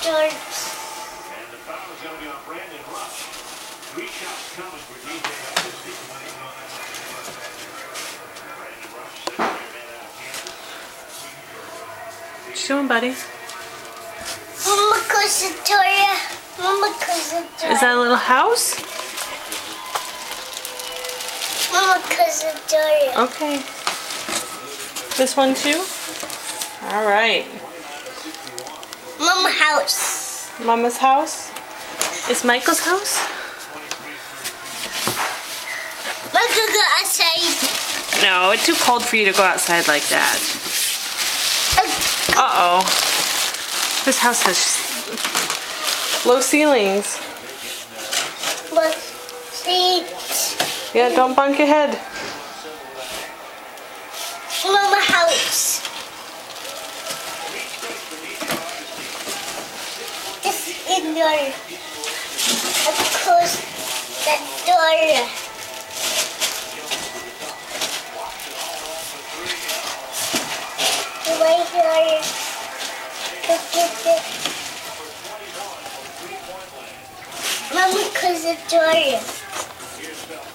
doors. And the foul is going to be on Brandon Rush. 3 shots coming for DJ after the season when he's on that Brandon Rush, second-year man out of Kansas. What you doing, buddy? Mama Cusatoria. Mama Cusatoria. Is that a little house? Mama Cusatoria. Okay. This one too? All right. Mama house. Mama's house? Is Michael's house? Michael go outside. No, it's too cold for you to go outside like that. Uh-oh. This house has low ceilings. Look, see. Yeah, don't bunk your head. Mama house. This is your. Of course, that door. Right here. Look at this. Mama, cause the door.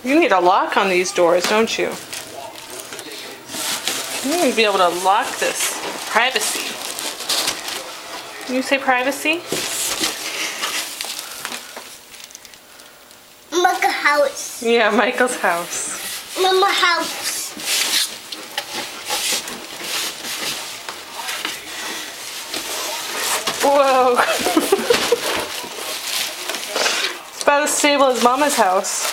You need a lock on these doors, don't you? You need to be able to lock this. Privacy. Can you say privacy? Mama house. Yeah, Michael's house. Mama house. Whoa. It's about as stable as Mama's house.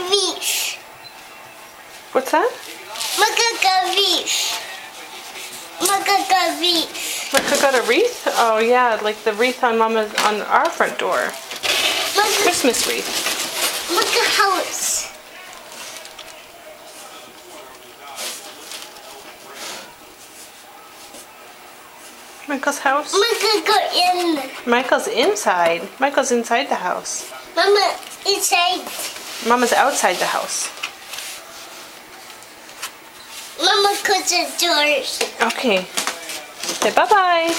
Fish. What's that? Macaca fish. Macaca fish. Micah got a wreath? Oh yeah, like the wreath on our front door. Christmas wreath. Maca house. Michael's house? Maca go in. Michael's inside. Michael's inside the house. Mama inside. Mama's outside the house. Mama close the doors. Okay. Say bye-bye.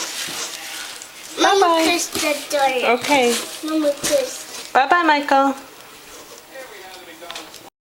Mama Bye-bye. close the door. Okay. Mama close. Bye-bye, Michael.